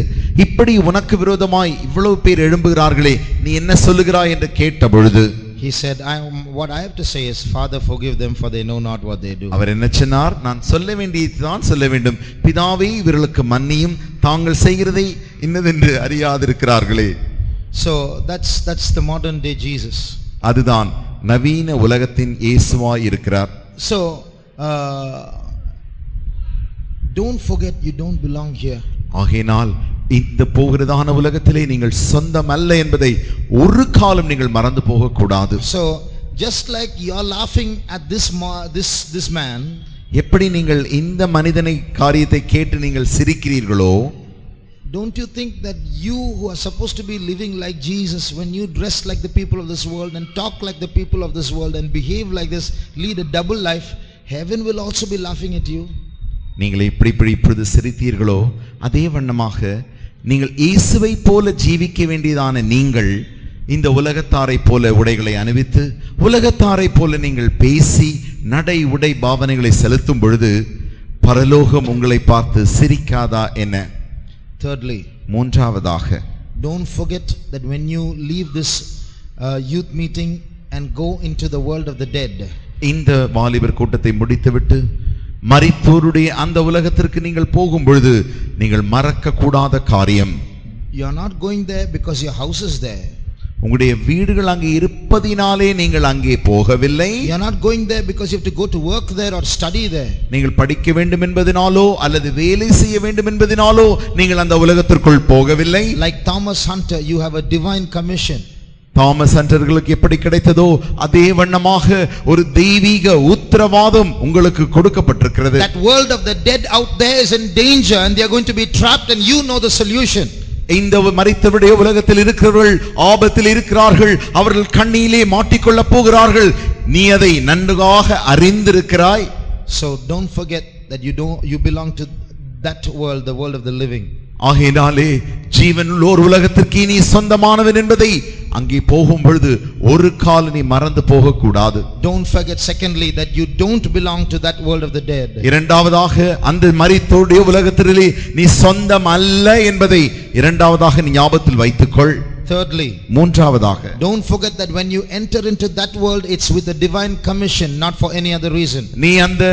இப்படி உனக்கு விரோதமாய் இவ்வளவு பேர் எழும்புகிறார்களே, நீ என்ன சொல்லுகிறாய் என்று கேட்ட பொழுது he said, what I have to say is, Father, forgive them for they know not what they do. அவர் என்ன சொன்னார்? நான் சொல்ல வேண்டியதுதான் சொல்ல வேண்டும். பிதாவே, இவர்களுக்கு மன்னியும், தாங்கள் செய்கிறதை இன்னதென்று அறியாதிருக்கிறார்களே. So that's the modern day Jesus. அதுதான் நவீன உலகத்தின் இயேசுவாய் இருக்கிறார். So don't forget you don't belong here. ஆகையினால் இந்த போகிறதான உலகத்திலே நீங்கள் சொந்தம் அல்ல என்பதை ஒரு காலம் நீங்கள் மறந்து போக கூடாது. So just like you are laughing at this man, எப்படி நீங்கள் இந்த மனிதனை காரியத்தை கேட்டு நீங்கள் சிரிக்கிறீர்களோ, don't you think that you who are supposed to be living like Jesus, when you dress like the people of this world and talk like the people of this world and behave like this, lead a double life, heaven will also be laughing at you? நீங்கள் இப்பொழுது சிரித்தீர்களோ, அதே வண்ணமாக நீங்கள் இயேசுவை போல ஜீவிக்க வேண்டியதான நீங்கள் இந்த உலகத்தாரை போல உடைகளை அணிவித்து உலகத்தாரை போல நீங்கள் பேசி நடை உடை பாவனைகளை செலுத்தும் பொழுது பரலோகம் உங்களை பார்த்து சிரிக்காதா என்ன? Thirdly, மூன்றாவதாக, don't forget that when you leave this youth meeting and go into the world of the dead, இந்த வாலிபர் கூட்டத்தை முடித்துவிட்டு மரித்தோருடைய அந்த உலகத்திற்கு நீங்கள் போகும் பொழுது நீங்கள் மறக்க கூடாத காரியம், you are not going there because your house is there. உங்களுடைய வீடுகள் அங்கே இருப்பதினாலே நீங்கள் அங்கே போகவில்லை. You are not going there because you have to go to work there or study there. நீங்கள் படிக்க வேண்டும் என்பதினாலோ அல்லது வேலை செய்ய வேண்டும் என்பதினாலோ நீங்கள் அந்த உலகத்திற்குள் போகவில்லை. Like Thomas Hunter, you have a divine commission. Thomas ஹண்டர்களுக்கு எப்படி கிடைத்ததோ அதே வண்ணமாக ஒரு தெய்வீக உத்தரவாதம் உங்களுக்கு கொடுக்கப்பட்டிருக்கிறது. That world of the dead out there is in danger and they are going to be trapped and you know the solution. இந்த மரித்தவருடைய உலகத்தில் இருக்கிறவர்கள் ஆபத்தில் இருக்கிறார்கள், அவர்கள் கண்ணியிலே மாட்டிக்கொள்ள போகிறார்கள், நீ அதை நன்றாக அறிந்திருக்கிறாய். So don't forget that you belong to that world, the world of the living. ஆகையினாலே ஜீவனுள்ள ஒரு உலகத்திற்கு நீ சொந்தமானவன் என்பதை அங்கே போகும் பொழுது ஒரு கால் நீ மறந்து போக கூடாது. Don't forget secondly that you don't belong to that world of the dead. இரண்டாவதாக அந்த மரித்தோருடைய உலகத்திலே நீ சொந்தம் அல்ல என்பதை இரண்டாவதாக நீ ஞாபகத்தில் வைத்துக்கொள். Thirdly, மூன்றாவதாக don't forget that when you enter into that world, it's with a divine commission, not for any other reason. நீ அந்த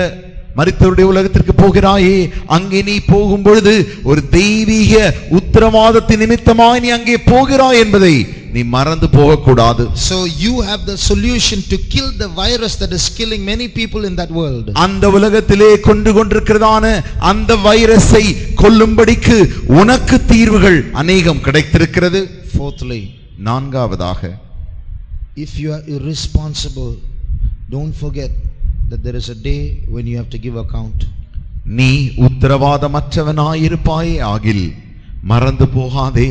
மரித்தோருடைய உலகத்திற்கு போகிறாயே, அங்கே நீ போகும் பொழுது ஒரு தெய்வீக உத்தரவாதத்தின் நிமித்தமாய் நீ அங்கே போகிறாய் என்பதை நீ மறந்து போகக்கூடாது. So you have the solution to kill the virus that is killing many people in that world. அந்த உலகத்திலே கொண்டிருக்கிறதான அந்த வைரஸை கொல்லும்படிக்கு உனக்கு தீர்வுகள் அநேகம் கிடைத்திருக்கிறது. Fourthly, நான்காவதாக, if you are irresponsible, don't forget that there is a day when you have to give account. நீ உத்தரவாதமற்றவனாயிருப்பாயே ஆகில் மறந்து போகாதே,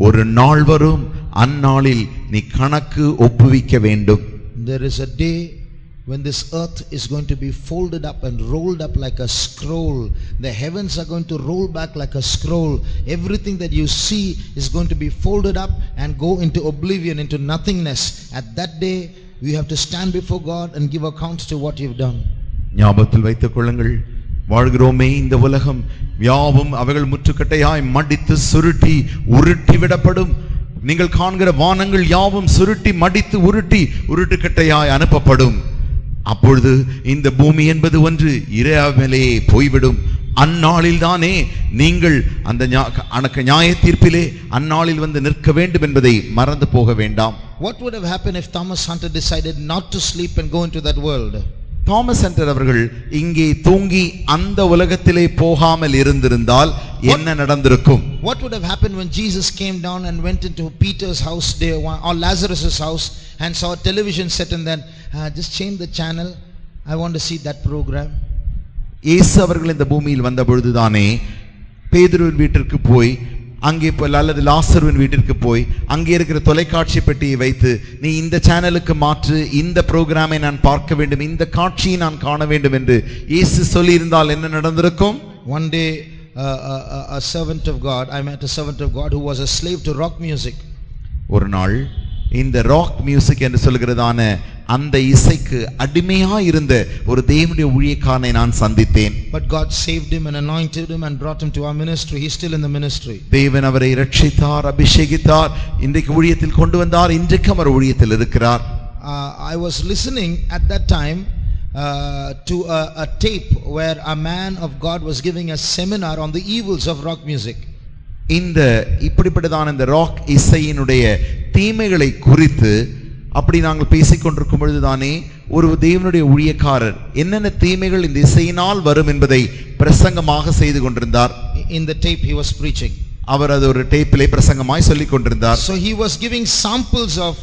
ஒரு நாள் வரும், அந்நாளில் நீ கணக்கு ஒப்புவிக்க வேண்டும். There is a day when this earth is going to be folded up and rolled up like a scroll. The heavens are going to roll back like a scroll. Everything that you see is going to be folded up and go into oblivion, into nothingness. At that day we have to stand before God and give accounts to what you've done. ஞாபகத்தில் வைத்துக் கொள்ளுங்கள், வாழ்கிறோமே இந்த உலகம் யாவும் அவைகள் முற்றுக்கட்டையாய் மடித்து சுருட்டி உருட்டி விடப்படும். நீங்கள் காண்கிற வானங்கள் யாவும் சுருட்டி மடித்து உருட்டுக்கட்டையாய் அனுப்பப்படும். அப்பொழுது இந்த பூமி என்பது ஒன்று இறையாமலே போய்விடும். அந்நாளில் தானே நீங்கள் அந்த நியாய தீர்ப்பிலே அந்நாளில் வந்து நிற்க வேண்டும் என்பதை மறந்து போக வேண்டாம். What would have happened if Thomas Hunter decided not to sleep and go into that world? Thomas Hunter அவர்கள் இங்கே தூங்கி அந்த உலகத்திலே போகாமல் இருந்திருந்தால் என்ன நடந்திருக்கும்? What would have happened when Jesus came down and went into Peter's house day one, or Lazarus's house, and saw a television set and then just change the channel, I want to see that program? இயேசு அவர்கள் இந்த பூமியில் வந்த பொழுதுதானே பேதுருவின் வீட்டிற்கு போய் அங்கே அல்லது லாசருவின் வீட்டிற்கு போய் அங்கே இருக்கிற தொலைக்காட்சி பெட்டியை வைத்து நீ இந்த சேனலுக்கு மாற்று, இந்த புரோகிராமை நான் பார்க்க வேண்டும், இந்த காட்சியை நான் காண வேண்டும் என்று இயேசு சொல்லி இருந்தால் என்ன நடந்திருக்கும்? One day a servant of God, I met a servant of God who was a slave to rock music. ஒரு நாள் இந்த ராக் மியூசிக் என்று சொல்கிறதான அந்த இசைக்கு அடிமையா இருந்த ஒரு தேவனுடைய ஊழியக்காரனை நான் சந்தித்தேன். But God saved him and anointed him and brought him to our ministry. He is still in the ministry. தேவன் அவரை இரட்சித்தார், அபிஷேகித்தார், இன்றைக்கு ஊழியத்தில் கொண்டு வந்தார், இன்றைக்கு அவர் ஊழியத்தில் இருக்கிறார். I was listening at that time to a tape where a man of God was giving a seminar on the evils of rock music. இந்த இப்படிப்பட்டதான இந்த ராக் இசையினுடைய தீமைகளை குறித்து அப்படி நாங்கள் பேசிக்கொண்டிருக்கும் பொழுதுதானே ஒரு தேவனுடைய ஊழியக்காரர் என்னென்ன தீமைகள் இந்த இசையினால் வரும் என்பதை பிரசங்கமாக செய்து கொண்டிருந்தார். In the tape he was preaching. அவர் அது ஒரு டேப்பிலே பிரசங்கமாய் சொல்லிக் கொண்டிருந்தார். So he was giving samples of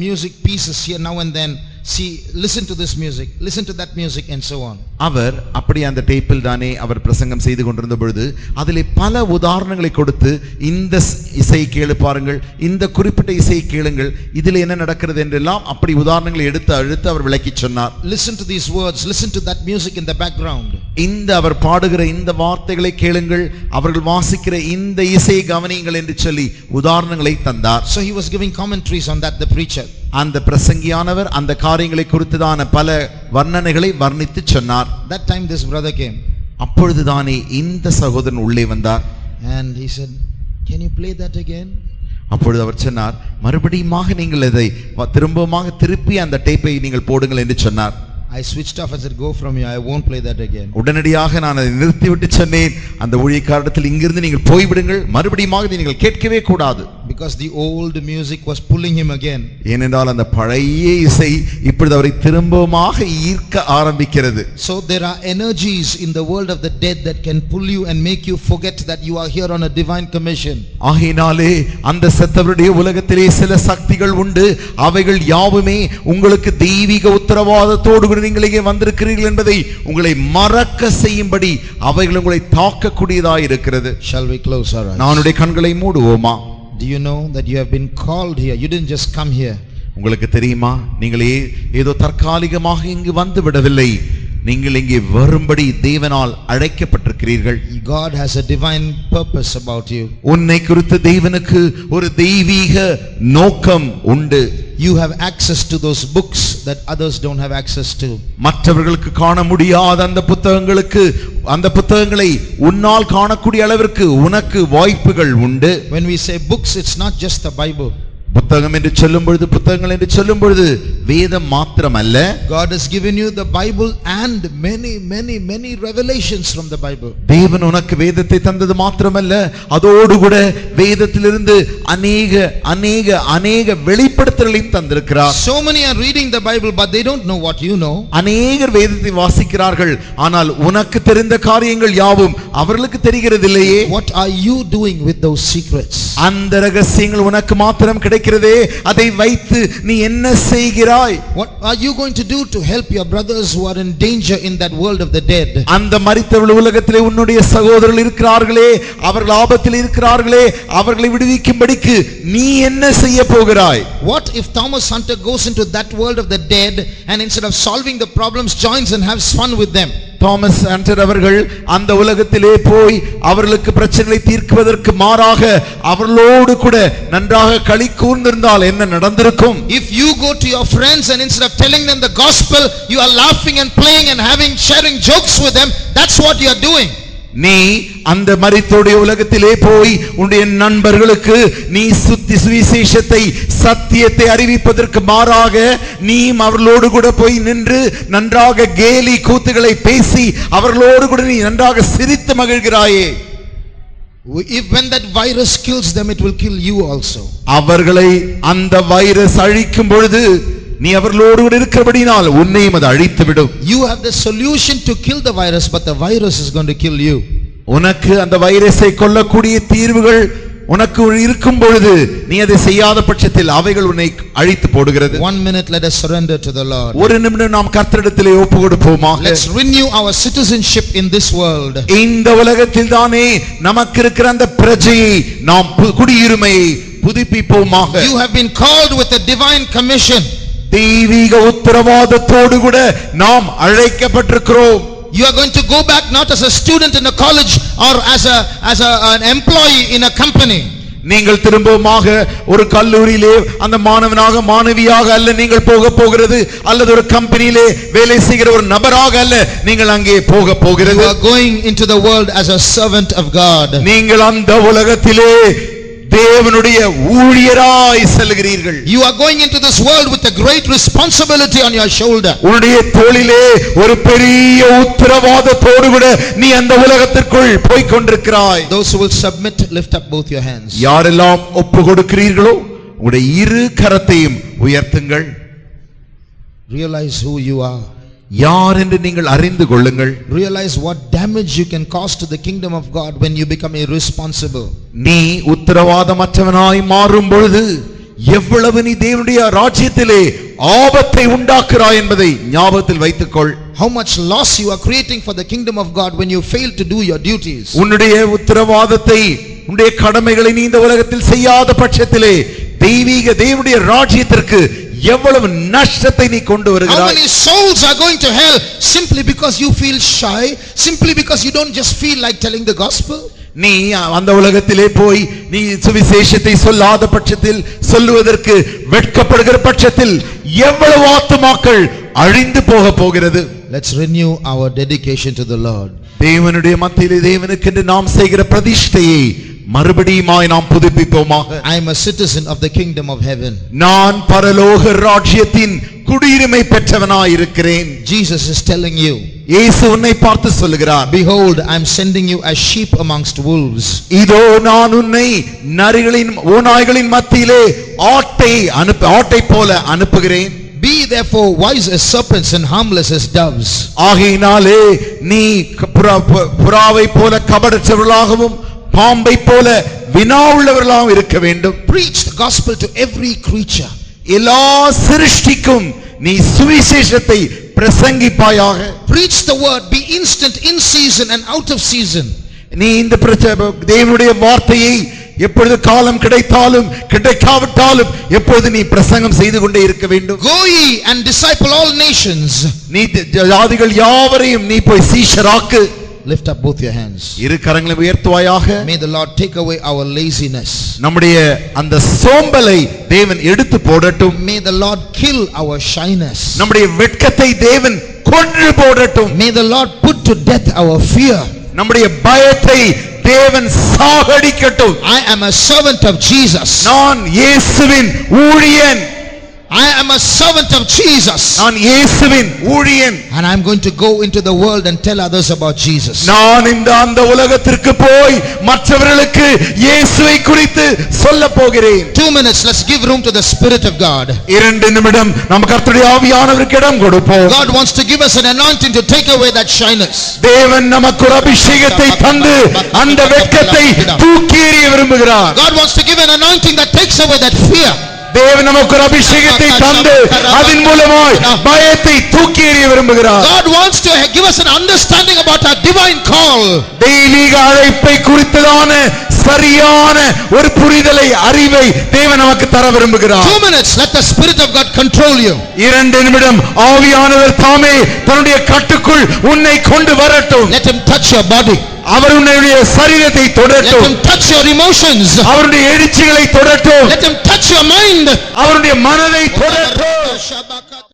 music pieces here now and then. See, listen to this music, listen to that music, and so on. அவர் அப்படி அந்த டேப்பில் தானே அவர் பிரசங்கம் செய்து கொண்டிருந்த பொழுது அதிலே பல உதாரணங்களை கொடுத்து இந்த இசையை கேளு பாருங்கள், இந்த குறிப்பிட்ட இசையை கேளுங்கள், இதில் என்ன நடக்கிறது என்றெல்லாம் அப்படி உதாரணங்களை எடுத்து அவர் விளக்கி சொன்னார். Listen to these words, listen to that music in the background. இந்த அவர் பாடுகிற இந்த வார்த்தைகளை கேளுங்கள், அவர்கள் வாசிக்கிற இந்த இசையை கவனியுங்கள் என்று சொல்லி உதாரணங்களை தந்தார். So he was giving commentaries on that, the preacher. அந்த பிரசங்கியானவர் அந்த காரியங்களை குறித்துதான பல வர்ணனைகளை வர்ணித்து சொன்னார். That time this brother came. அப்பொழுதுதானே இந்த சகோதரன் உள்ளே வந்தார். And he said, can you play that again? அப்பொழுது அவர் சொன்னார், மறுபடியுமாக நீங்கள் இதை திரும்பமாக திருப்பி அந்த டேப்பை நீங்கள் போடுங்கள் என்று சொன்னார். I switched off. I said, go from here, I won't play that again. உடனடியாக நான் அதை நிறுத்திவிட்டு சொன்னேன், அந்த ஊழியக்காரத்தில் இங்கிருந்து நீங்கள் போய்விடுங்கள், மறுபடியுமாக நீங்கள் கேட்கவே கூடாது. Because the old music was pulling him again. ஏனென்றால் அந்த பழைய இசை இப்பொழுது அவரை திரும்பமாக ஈர்க்க ஆரம்பிக்கிறது. So there are energies in the world of the dead that can pull you and make you forget that you are here on a divine commission. ஆகையினாலே அந்த செத்தவருடைய உலகத்திலே சில சக்திகள் உண்டு, அவைகள் யாவுமே உங்களுக்கு தெய்வீக உத்தரவாதத்தோடு நீங்கள் இங்கே வந்திருக்கிறீர்கள் என்பதை உங்களை மறக்க செய்யும்படி அவைகள் உங்களை தாக்கக்கூடியதாய் இருக்கிறது. Shall we close our eyes? நானுடைய கண்களை மூடுவோமா? Do you know that you have been called here? You didn't just come here. உங்களுக்கு தெரியுமா, நீங்கள் ஏதோ தற்காலிகமாக இங்கு வந்து விடவில்லை. நீங்கள் இங்கே வரும்படி தேவனால் அழைக்கப்பட்டிருக்கிறீர்கள். God has a divine purpose about you. உன்னை குறித்து தேவனுக்கு ஒரு தெய்வீக நோக்கம் உண்டு. You have access to those books that others don't have access to. மற்றவர்களுக்கு காண முடியாத அந்த புத்தகங்களை உன்னால் காணக்கூடிய அளவிற்கு உனக்கு வாய்ப்புகள் உண்டு. When we say books, it's not just the Bible. புத்தகம் என்று சொல்லும் பொழுது, புத்தகங்கள் என்று சொல்லும் பொழுது வேதம் மாத்திரமல்ல. God has given you the Bible and many revelations from the Bible. தேவன் உனக்கு வேதத்தை தந்தது மாத்திரமல்ல, அதோடு கூட வேதத்திலிருந்து அநேக வெளிப்படுத்தல்களையும் தந்திருக்கிறார். So many are reading the Bible but they don't know what you know. அநேகர் வேதத்தை வாசிக்கிறார்கள், ஆனால் உனக்கு தெரிந்த காரியங்கள் யாவும் அவர்களுக்கு தெரிகிறதில்லையே. What are you doing with those secrets? அந்த ரகசியங்கள் உனக்கு மாத்திரம் கிடைக்கிறதே, அதை வைத்து நீ என்ன செய்கிறாய்? What are you going to do to help your brothers who are in danger in that world of the dead? அந்த மரித்தவர்கள் உலகத்திலே உன்னுடைய சகோதரர்கள் இருக்கிறார்களே, அவர்கள் ஆபத்தில் இருக்கிறார்களே, அவர்களை விடுவிக்கும்படிக்கு நீ என்ன செய்ய போகிறாய்? What if Thomas Hunter goes into that world of the dead and instead of solving the problems joins and has fun with them? Thomas ஆண்டர் அவர்கள் அந்த உலகத்திலே போய் அவர்களுக்கு பிரச்சனைகளை தீர்க்குவதற்கு மாறாக அவர்களோடு கூட நன்றாக களி கூர்ந்திருந்தால் என்ன நடந்திருக்கும்? If you go to your friends and instead of telling them the gospel, you are laughing and playing and sharing jokes with them, that's what you are doing. நீ அந்த மரித்தோருடைய உலகத்திலே போய் உன்னுடைய நண்பர்களுக்கு நீ சுவிசேஷத்தை சத்தியத்தை அறிவிப்பதற்கு மாறாக நீ அவர்களோடு கூட போய் நின்று நன்றாக கேலி கூத்துகளை பேசி அவர்களோடு கூட நீ நன்றாக சிரித்து மகிழ்கிறாயே. If when that virus kills them, it will kill you also. அவர்களை அந்த வைரஸ் அழிக்கும் பொழுது நீ அவர்களோடு கூட இருக்கிறபடினால் உன்னையும் அது அழித்து விடும். You have the solution to kill the virus, but the virus is going to kill you. உனக்கு அந்த வைரஸை கொல்லக்கூடிய தீர்வுகள் உனக்கு இருக்கும் பொழுது நீ அதை செய்யாத பட்சத்தில் அவைகள் உன்னை அழித்து போடுகிறது. 1 minute, let us surrender to the Lord. ஒரு நிமிடம் நாம் கர்த்தரிடத்திலே ஒப்பு கொடுப்போமாக. Let's renew our citizenship in this world. இந்த உலகத்தில் தானே நமக்கு இருக்கிற அந்த பிரஜையை நாம் குடியுரிமையை புதுப்பிப்போமாக. You have been called with a divine commission. தெய்வீக உத்தரவாதத்தோடு கூட நாம் அழைக்கப்பட்டிருக்கிறோம். You are going to go back not as a student in a college or as an employee in a company. நீங்கள் திரும்பமாக ஒரு கல்லூரியிலே அந்த மாணவியாக அல்ல நீங்கள் போகிறது, அல்லது ஒரு கம்பெனியிலே வேலை செய்கிற ஒரு நபராக அல்ல நீங்கள் அங்கே போகிறது. You are going into the world as a servant of God. நீங்கள் அந்த உலகத்திலே தேவனுடைய ஊழியராய் செல்கிறீர்கள். You are going into this world with a great responsibility on your shoulder. உன்னுடைய தோளிலே ஒரு பெரிய உத்தரவாதத்தோடு கூட நீ அந்த உலகத்திற்குள் போய் கொண்டிருக்கிறாய். Those who will submit, lift up both your hands. யாரெல்லாம் ஒப்பு கொடுக்கிறீர்களோ உங்களுடைய இரு கரத்தையும் உயர்த்துங்கள். Realize who you are. யார் என்று நீங்கள் அறிந்து கொள்ளுங்கள். Realize what damage you can cause to the kingdom of God when you become irresponsible. நீ உத்தரவாதமற்றவனாய் மாறும் பொழுது எவ்வளவு நீ தேவனுடைய ராஜ்யத்திலே ஆபத்தை உண்டாக்குறாய் என்பதை ஞாபகத்தில் வைத்துக்கொள். How much loss you are creating for the kingdom of God when you fail to do your duties. உன்னுடைய உத்தரவாதத்தை உன்னுடைய கடமைகளை நீ இந்த உலகத்தில் செய்யாத பட்சத்திலே தேவனுடைய ராஜ்யத்திற்கு எவ்வளவு நஷ்டத்தை நீ கொண்டு வருகிறாய். How many souls are going to hell simply because you feel shy, simply because you don't just feel like telling the gospel? நீ அந்த உலகத்திலே போய் நீ சுவிசேஷத்தை சொல்லாத பட்சத்தில், சொல்லுவதற்கு வெட்கப்படுகிற பட்சத்தில் எவ்வளவு ஆத்துமாக்கள் அழிந்து போகிறது. Let's renew our dedication to the Lord. தேவனுடைய மத்தியிலே தேவனுக்கென்று நாம் செய்கிற பிரதிஷ்டையை மறுபடியுமாய் நாம் புதுப்பிப்போமாக. I am a citizen of the kingdom of heaven. நான் பரலோக ராஜ்யத்தின் குடியுரிமை பெற்றவனாய் இருக்கிறேன். Jesus is telling you. இயேசு உன்னை பார்த்து சொல்லுகிறார், behold, I am sending you as sheep amongst wolves. இதோ நான் உன்னை நரிகளின் ஓநாய்களின் மத்தியிலே ஆட்டை போல அனுப்புகிறேன். Be therefore wise as serpents and harmless as doves. ஆகையினாலே நீ புறாவை போல கபடற்றவர்களாகவும் பாம்பை போல வினாவுள்ளவர்களாகவும் இருக்க வேண்டும். Preach the gospel to every creature. எல்லா சிருஷ்டிக்கும் நீ சுவிசேஷத்தை பிரசங்கிப்பாயாக. Preach the word, be instant in season and out of season. நீ இந்த தேவனுடைய வார்த்தையை எப்பொழுது காலம் கிடைத்தாலும் கிடைக்காவிட்டாலும் எப்பொழுது நீ பிரசங்கம் செய்து கொண்டே இருக்க வேண்டும். Go ye and disciple all nations. நீ ஜாதிகள் யாவரையும் நீ போய் சீஷராக்கு. Lift up both your hands. இரு கரங்களை உயர்த்துவாயாக. May the Lord take away our laziness. நம்முடைய அந்த சோம்பலை தேவன் எடுத்து போடட்டும். May the Lord kill our shyness. நம்முடைய வெட்கத்தை தேவன் கொன்று போடட்டும். May the Lord put to death our fear. நம்முடைய பயத்தை தேவன் சாகடிக்கட்டும். I am a servant of Jesus. நான் இயேசுவின் ஊழியன். I am a servant of Jesus. நான் இயேசுவின் ஊழியன். And I am going to go into the world and tell others about Jesus. நான் அந்த உலகத்திற்கு போய் மற்றவர்களுக்கு இயேசுவை குறித்து சொல்ல போகிறேன். 2 minutes, let's give room to the Spirit of God. 2 நிமிடம் நம்ம கர்த்தருடைய ஆவியானவருக்கு இடம் கொடுப்போம். God wants to give us an anointing to take away that shyness. தேவன் நமக்கு ஒரு அபிஷேகத்தை தந்து அந்த வெட்கத்தை தூக்கி எறிய விரும்புகிறார். God wants to give an anointing that takes away that fear. தேவன் நமக்கு ஒரு அபிஷேகத்தை தந்து அதன் மூலமாய் பயத்தை தூக்கி எறிய விரும்புகிறார். God wants to give us an understanding about our divine call. தெய்வீக அழைப்பை குறித்ததான சரியான ஒரு புரிதலை அறிவை தேவன் நமக்கு தர விரும்புகிறார். 2 minutes, let the Spirit of God control you. 2 நிமிடம் ஆவியானவர் தாமே தன்னுடைய கட்டுக்குள் உன்னை கொண்டு வரட்டும். Let him touch your body. அவர் உன்னுடைய சரீரத்தை தொடட்டும். Let him touch your emotions. அவருடைய எழுச்சிகளை தொடட்டும். Let him touch your mind. அவருடைய மனதை தொடட்டும்.